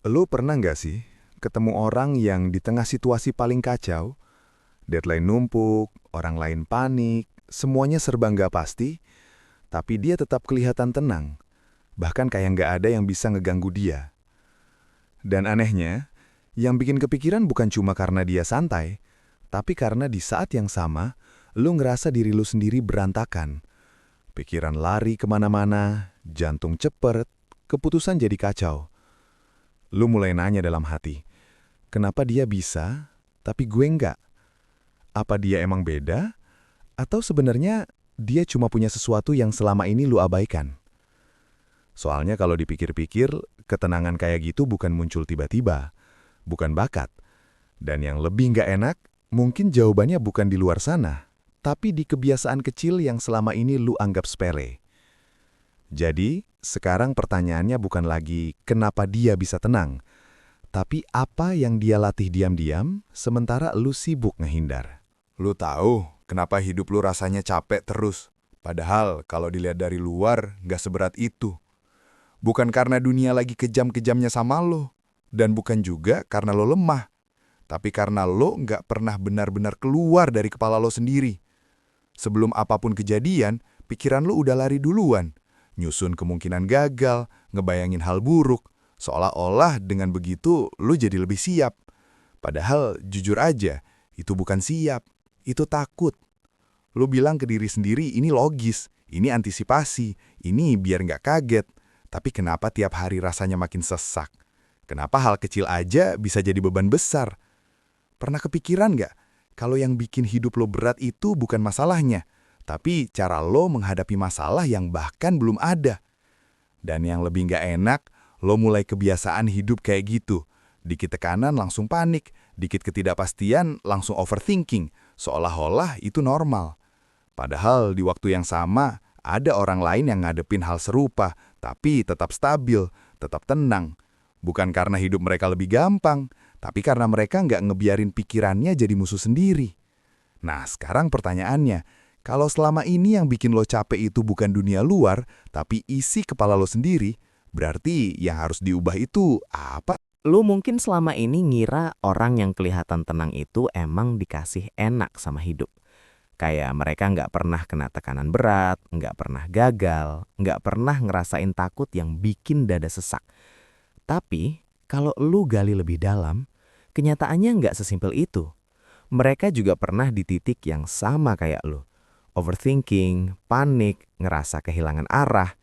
Lu pernah nggak sih ketemu orang yang di tengah situasi paling kacau, deadline numpuk, orang lain panik, semuanya serba nggak pasti, tapi dia tetap kelihatan tenang, bahkan kayak nggak ada yang bisa ngeganggu dia. Dan anehnya, yang bikin kepikiran bukan cuma karena dia santai, tapi karena di saat yang sama, lu ngerasa diri lu sendiri berantakan. Pikiran lari kemana-mana, jantung cepet, keputusan jadi kacau. Lu mulai nanya dalam hati, kenapa dia bisa, tapi gue enggak? Apa dia emang beda? Atau sebenarnya dia cuma punya sesuatu yang selama ini lu abaikan? Soalnya kalau dipikir-pikir, ketenangan kayak gitu bukan muncul tiba-tiba, bukan bakat. Dan yang lebih nggak enak, mungkin jawabannya bukan di luar sana, tapi di kebiasaan kecil yang selama ini lu anggap sepele. Jadi, sekarang pertanyaannya bukan lagi kenapa dia bisa tenang, tapi apa yang dia latih diam-diam sementara lu sibuk ngehindar. Lu tahu kenapa hidup lu rasanya capek terus? Padahal kalau dilihat dari luar nggak seberat itu. Bukan karena dunia lagi kejam-kejamnya sama lo. Dan bukan juga karena lo lemah. Tapi karena lo nggak pernah benar-benar keluar dari kepala lo sendiri. Sebelum apapun kejadian, pikiran lo udah lari duluan. Nyusun kemungkinan gagal, ngebayangin hal buruk. Seolah-olah dengan begitu lo jadi lebih siap. Padahal jujur aja, itu bukan siap. Itu takut. Lo bilang ke diri sendiri ini logis, ini antisipasi, ini biar nggak kaget. Tapi kenapa tiap hari rasanya makin sesak? Kenapa hal kecil aja bisa jadi beban besar? Pernah kepikiran nggak kalau yang bikin hidup lo berat itu bukan masalahnya, tapi cara lo menghadapi masalah yang bahkan belum ada? Dan yang lebih nggak enak, lo mulai kebiasaan hidup kayak gitu. Dikit tekanan langsung panik, dikit ketidakpastian langsung overthinking, seolah-olah itu normal. Padahal di waktu yang sama, ada orang lain yang ngadepin hal serupa, tapi tetap stabil, tetap tenang. Bukan karena hidup mereka lebih gampang, tapi karena mereka nggak ngebiarin pikirannya jadi musuh sendiri. Nah, sekarang pertanyaannya, kalau selama ini yang bikin lo capek itu bukan dunia luar, tapi isi kepala lo sendiri, berarti yang harus diubah itu apa? Lu mungkin selama ini ngira orang yang kelihatan tenang itu emang dikasih enak sama hidup. Kayak mereka nggak pernah kena tekanan berat, nggak pernah gagal, nggak pernah ngerasain takut yang bikin dada sesak. Tapi, kalau lu gali lebih dalam, kenyataannya nggak sesimpel itu. Mereka juga pernah di titik yang sama kayak lu. Overthinking, panik, ngerasa kehilangan arah.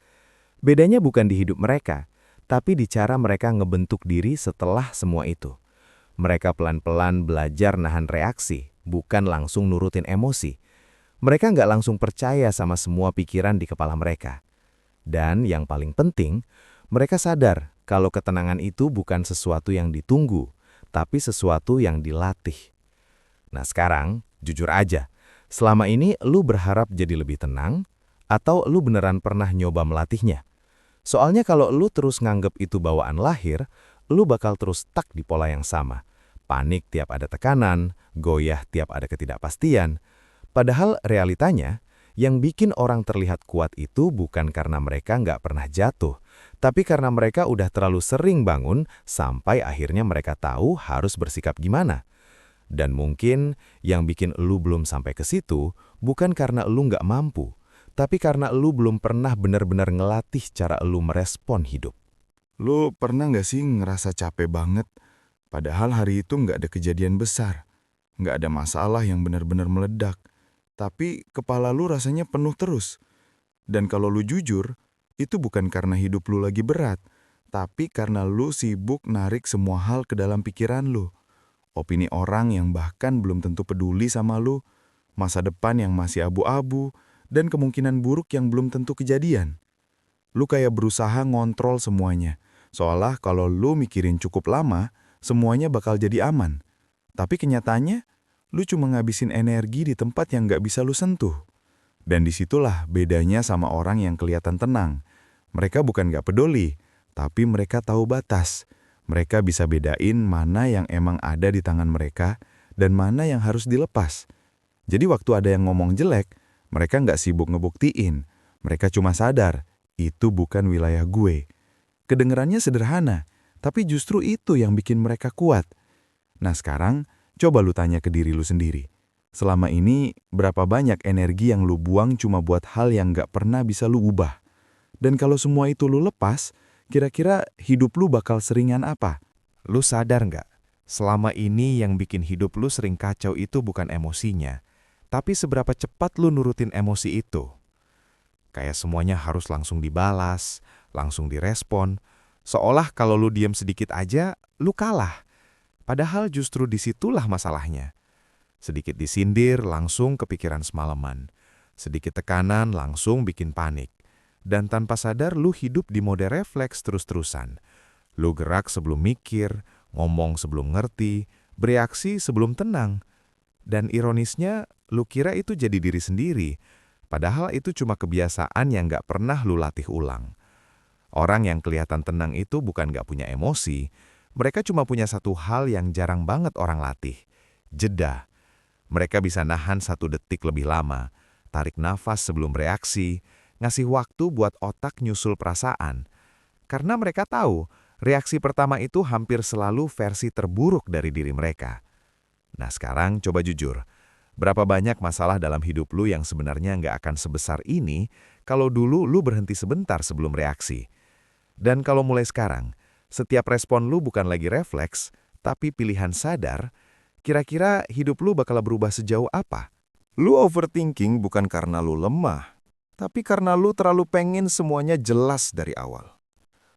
Bedanya bukan di hidup mereka, tapi di cara mereka ngebentuk diri setelah semua itu. Mereka pelan-pelan belajar nahan reaksi, bukan langsung nurutin emosi. Mereka nggak langsung percaya sama semua pikiran di kepala mereka. Dan yang paling penting, mereka sadar kalau ketenangan itu bukan sesuatu yang ditunggu, tapi sesuatu yang dilatih. Nah sekarang, jujur aja, selama ini lu berharap jadi lebih tenang, atau lu beneran pernah nyoba melatihnya? Soalnya kalau lu terus nganggep itu bawaan lahir, lu bakal terus stuck di pola yang sama. Panik tiap ada tekanan, goyah tiap ada ketidakpastian. Padahal realitanya, yang bikin orang terlihat kuat itu bukan karena mereka nggak pernah jatuh, tapi karena mereka udah terlalu sering bangun sampai akhirnya mereka tahu harus bersikap gimana. Dan mungkin yang bikin lu belum sampai ke situ bukan karena lu nggak mampu, tapi karena lu belum pernah benar-benar ngelatih cara lu merespon hidup. Lu pernah nggak sih ngerasa capek banget? Padahal hari itu nggak ada kejadian besar. Nggak ada masalah yang benar-benar meledak. Tapi kepala lu rasanya penuh terus. Dan kalau lu jujur, itu bukan karena hidup lu lagi berat, tapi karena lu sibuk narik semua hal ke dalam pikiran lu. Opini orang yang bahkan belum tentu peduli sama lu, masa depan yang masih abu-abu, dan kemungkinan buruk yang belum tentu kejadian. Lu kayak berusaha ngontrol semuanya, seolah kalau lu mikirin cukup lama, semuanya bakal jadi aman. Tapi kenyataannya, lu cuma ngabisin energi di tempat yang nggak bisa lu sentuh. Dan disitulah bedanya sama orang yang kelihatan tenang. Mereka bukan nggak peduli, tapi mereka tahu batas. Mereka bisa bedain mana yang emang ada di tangan mereka dan mana yang harus dilepas. Jadi waktu ada yang ngomong jelek, mereka nggak sibuk ngebuktiin. Mereka cuma sadar, itu bukan wilayah gue. Kedengerannya sederhana, Tapi justru itu yang bikin mereka kuat. Nah sekarang, coba lu tanya ke diri lu sendiri. Selama ini, berapa banyak energi yang lu buang cuma buat hal yang gak pernah bisa lu ubah? Dan kalau semua itu lu lepas, kira-kira hidup lu bakal seringan apa? Lu sadar nggak? Selama ini yang bikin hidup lu sering kacau itu bukan emosinya, tapi seberapa cepat lu nurutin emosi itu. Kayak semuanya harus langsung dibalas, langsung direspon, seolah kalau lu diam sedikit aja, lu kalah. Padahal justru disitulah masalahnya. Sedikit disindir, langsung kepikiran semalaman. Sedikit tekanan, langsung bikin panik. Dan tanpa sadar lu hidup di mode refleks terus-terusan. Lu gerak sebelum mikir, ngomong sebelum ngerti, bereaksi sebelum tenang. Dan ironisnya, lu kira itu jadi diri sendiri. Padahal itu cuma kebiasaan yang gak pernah lu latih ulang. Orang yang kelihatan tenang itu bukan gak punya emosi. Mereka cuma punya satu hal yang jarang banget orang latih. Jeda. Mereka bisa nahan 1 detik lebih lama, tarik nafas sebelum reaksi, ngasih waktu buat otak nyusul perasaan. Karena mereka tahu, reaksi pertama itu hampir selalu versi terburuk dari diri mereka. Nah sekarang coba jujur, berapa banyak masalah dalam hidup lu yang sebenarnya nggak akan sebesar ini kalau dulu lu berhenti sebentar sebelum reaksi. Dan kalau mulai sekarang, setiap respon lu bukan lagi refleks, tapi pilihan sadar, kira-kira hidup lu bakal berubah sejauh apa? Lu overthinking bukan karena lu lemah, tapi karena lu terlalu pengen semuanya jelas dari awal.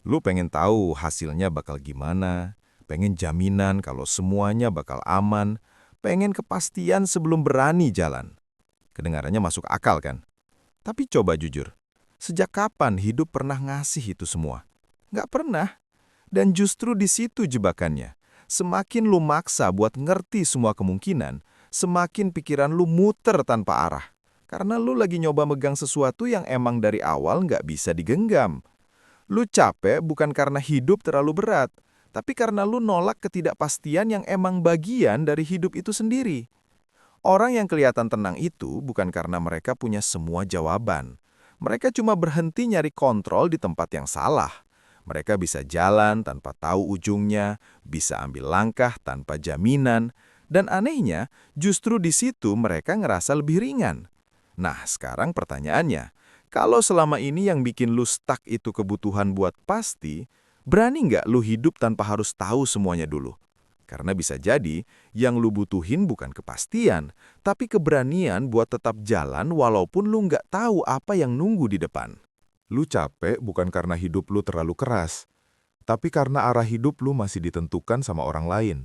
Lu pengen tahu hasilnya bakal gimana, pengen jaminan kalau semuanya bakal aman, pengen kepastian sebelum berani jalan. Kedengarannya masuk akal kan? Tapi coba jujur, sejak kapan hidup pernah ngasih itu semua? Nggak pernah. Dan justru di situ jebakannya. Semakin lu maksa buat ngerti semua kemungkinan, semakin pikiran lu muter tanpa arah. Karena lu lagi nyoba megang sesuatu yang emang dari awal nggak bisa digenggam. Lu capek bukan karena hidup terlalu berat, tapi karena lu nolak ketidakpastian yang emang bagian dari hidup itu sendiri. Orang yang kelihatan tenang itu bukan karena mereka punya semua jawaban. Mereka cuma berhenti nyari kontrol di tempat yang salah. Mereka bisa jalan tanpa tahu ujungnya, bisa ambil langkah tanpa jaminan, dan anehnya justru di situ mereka ngerasa lebih ringan. Nah, sekarang pertanyaannya, kalau selama ini yang bikin lu stuck itu kebutuhan buat pasti, berani nggak lu hidup tanpa harus tahu semuanya dulu? Karena bisa jadi, yang lu butuhin bukan kepastian, tapi keberanian buat tetap jalan walaupun lu nggak tahu apa yang nunggu di depan. Lu capek bukan karena hidup lu terlalu keras, tapi karena arah hidup lu masih ditentukan sama orang lain.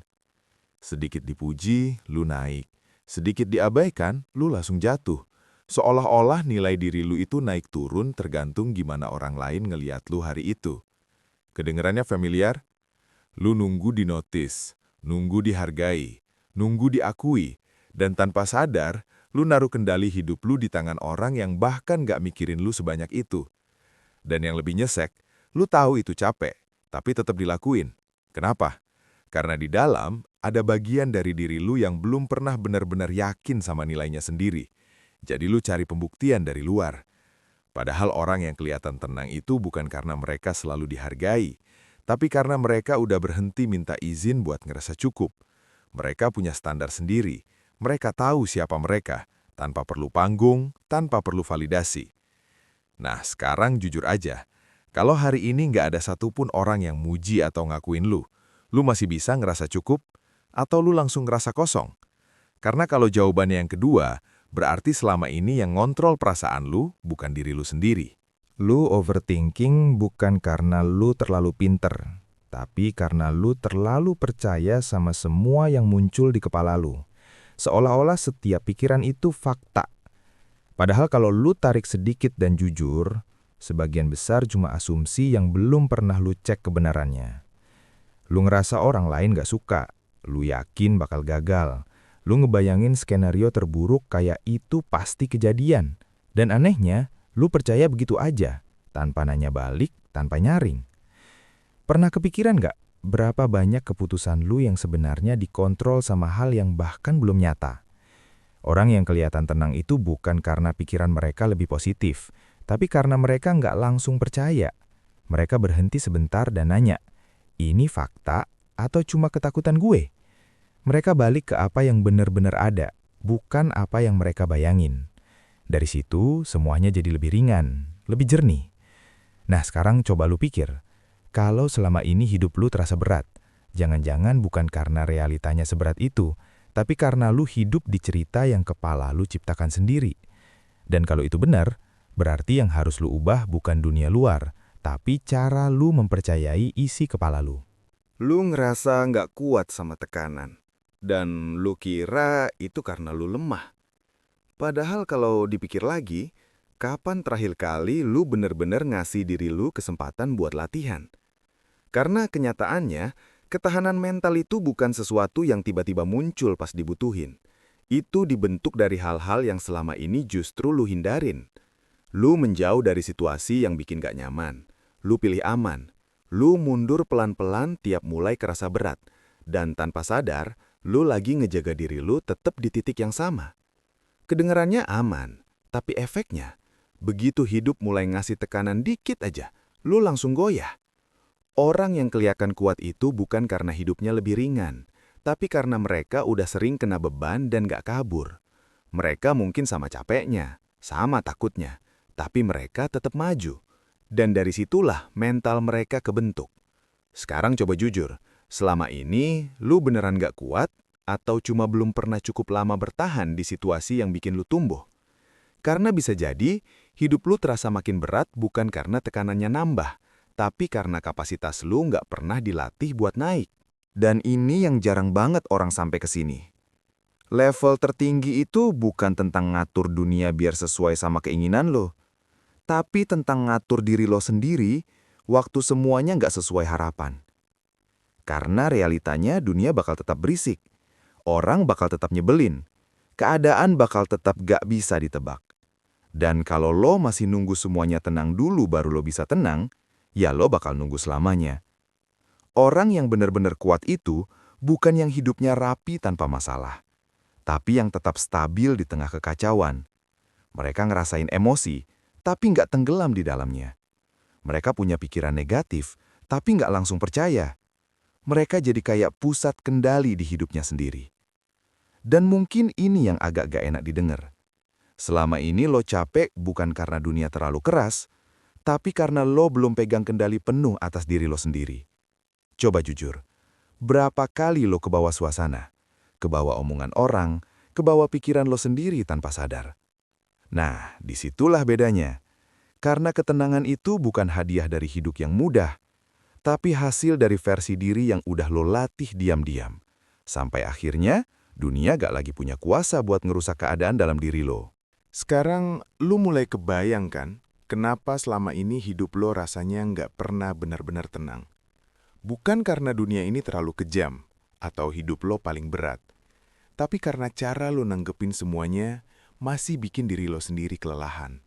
Sedikit dipuji, lu naik. Sedikit diabaikan, lu langsung jatuh. Seolah-olah nilai diri lu itu naik turun tergantung gimana orang lain ngeliat lu hari itu. Kedengerannya familiar? Lu nunggu dinotis, nunggu dihargai, nunggu diakui, dan tanpa sadar, lu naruh kendali hidup lu di tangan orang yang bahkan gak mikirin lu sebanyak itu. Dan yang lebih nyesek, lu tahu itu capek, tapi tetap dilakuin. Kenapa? Karena di dalam ada bagian dari diri lu yang belum pernah benar-benar yakin sama nilainya sendiri. Jadi lu cari pembuktian dari luar. Padahal orang yang kelihatan tenang itu bukan karena mereka selalu dihargai, tapi karena mereka udah berhenti minta izin buat ngerasa cukup. Mereka punya standar sendiri. Mereka tahu siapa mereka, tanpa perlu panggung, tanpa perlu validasi. Nah, sekarang jujur aja, kalau hari ini nggak ada satupun orang yang muji atau ngakuin lu masih bisa ngerasa cukup? Atau lu langsung ngerasa kosong? Karena kalau jawabannya yang kedua, berarti selama ini yang ngontrol perasaan lu bukan diri lu sendiri. Lu overthinking bukan karena lu terlalu pinter, tapi karena lu terlalu percaya sama semua yang muncul di kepala lu. Seolah-olah setiap pikiran itu fakta. Padahal kalau lu tarik sedikit dan jujur, sebagian besar cuma asumsi yang belum pernah lu cek kebenarannya. Lu ngerasa orang lain gak suka, lu yakin bakal gagal. Lu ngebayangin skenario terburuk kayak itu pasti kejadian. Dan anehnya, lu percaya begitu aja, tanpa nanya balik, tanpa nyaring. Pernah kepikiran gak berapa banyak keputusan lu yang sebenarnya dikontrol sama hal yang bahkan belum nyata? Orang yang kelihatan tenang itu bukan karena pikiran mereka lebih positif, tapi karena mereka nggak langsung percaya. Mereka berhenti sebentar dan nanya, ini fakta atau cuma ketakutan gue? Mereka balik ke apa yang benar-benar ada, bukan apa yang mereka bayangin. Dari situ, semuanya jadi lebih ringan, lebih jernih. Nah, sekarang coba lu pikir, kalau selama ini hidup lu terasa berat, jangan-jangan bukan karena realitanya seberat itu, tapi karena lu hidup di cerita yang kepala lu ciptakan sendiri. Dan kalau itu benar, berarti yang harus lu ubah bukan dunia luar, tapi cara lu mempercayai isi kepala lu. Lu ngerasa nggak kuat sama tekanan, dan lu kira itu karena lu lemah. Padahal kalau dipikir lagi, kapan terakhir kali lu bener-bener ngasih diri lu kesempatan buat latihan? Karena kenyataannya, ketahanan mental itu bukan sesuatu yang tiba-tiba muncul pas dibutuhin. Itu dibentuk dari hal-hal yang selama ini justru lu hindarin. Lu menjauh dari situasi yang bikin gak nyaman. Lu pilih aman. Lu mundur pelan-pelan tiap mulai kerasa berat. Dan tanpa sadar, lu lagi ngejaga diri lu tetap di titik yang sama. Kedengarannya aman, tapi efeknya, begitu hidup mulai ngasih tekanan dikit aja, lu langsung goyah. Orang yang kelihatan kuat itu bukan karena hidupnya lebih ringan, tapi karena mereka udah sering kena beban dan gak kabur. Mereka mungkin sama capeknya, sama takutnya, tapi mereka tetap maju. Dan dari situlah mental mereka kebentuk. Sekarang coba jujur, selama ini lu beneran gak kuat atau cuma belum pernah cukup lama bertahan di situasi yang bikin lu tumbuh? Karena bisa jadi, hidup lu terasa makin berat bukan karena tekanannya nambah, tapi karena kapasitas lu nggak pernah dilatih buat naik. Dan ini yang jarang banget orang sampai ke sini. Level tertinggi itu bukan tentang ngatur dunia biar sesuai sama keinginan lo, tapi tentang ngatur diri lo sendiri waktu semuanya nggak sesuai harapan. Karena realitanya dunia bakal tetap berisik, orang bakal tetap nyebelin, keadaan bakal tetap gak bisa ditebak. Dan kalau lo masih nunggu semuanya tenang dulu baru lo bisa tenang, ya lo bakal nunggu selamanya. Orang yang benar-benar kuat itu bukan yang hidupnya rapi tanpa masalah, tapi yang tetap stabil di tengah kekacauan. Mereka ngerasain emosi, tapi nggak tenggelam di dalamnya. Mereka punya pikiran negatif, tapi nggak langsung percaya. Mereka jadi kayak pusat kendali di hidupnya sendiri. Dan mungkin ini yang agak gak enak didengar. Selama ini lo capek bukan karena dunia terlalu keras, tapi karena lo belum pegang kendali penuh atas diri lo sendiri. Coba jujur, berapa kali lo kebawa suasana, kebawa omongan orang, kebawa pikiran lo sendiri tanpa sadar? Nah, disitulah bedanya. Karena ketenangan itu bukan hadiah dari hidup yang mudah, tapi hasil dari versi diri yang udah lo latih diam-diam. Sampai akhirnya, dunia gak lagi punya kuasa buat ngerusak keadaan dalam diri lo. Sekarang, lu mulai kebayang kan? Kenapa selama ini hidup lo rasanya nggak pernah benar-benar tenang? Bukan karena dunia ini terlalu kejam, atau hidup lo paling berat. Tapi karena cara lo nanggepin semuanya masih bikin diri lo sendiri kelelahan.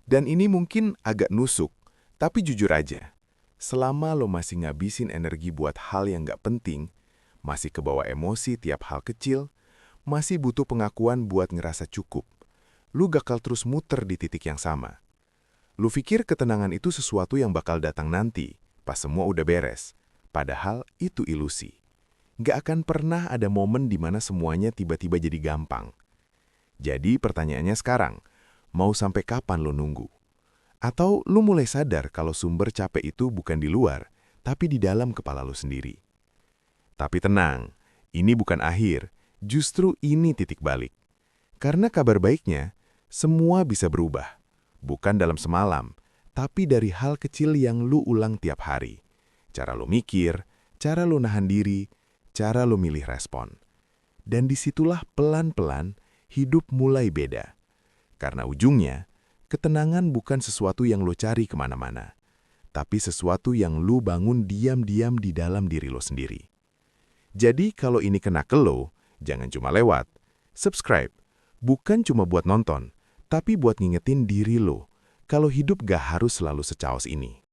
Dan ini mungkin agak nusuk, tapi jujur aja. Selama lo masih ngabisin energi buat hal yang nggak penting, masih kebawa emosi tiap hal kecil, masih butuh pengakuan buat ngerasa cukup, lu bakal terus muter di titik yang sama. Lu pikir ketenangan itu sesuatu yang bakal datang nanti, pas semua udah beres. Padahal itu ilusi. Gak akan pernah ada momen di mana semuanya tiba-tiba jadi gampang. Jadi pertanyaannya sekarang, mau sampai kapan lu nunggu? Atau lu mulai sadar kalau sumber capek itu bukan di luar, tapi di dalam kepala lu sendiri? Tapi tenang, ini bukan akhir, justru ini titik balik. Karena kabar baiknya, semua bisa berubah. Bukan dalam semalam, tapi dari hal kecil yang lu ulang tiap hari. Cara lu mikir, cara lu nahan diri, cara lu milih respon. Dan disitulah pelan-pelan hidup mulai beda. Karena ujungnya, ketenangan bukan sesuatu yang lu cari kemana-mana, tapi sesuatu yang lu bangun diam-diam di dalam diri lu sendiri. Jadi kalau ini kena ke lo, jangan cuma lewat. Subscribe, bukan cuma buat nonton, tapi buat ngingetin diri lo, kalau hidup gak harus selalu secaos ini.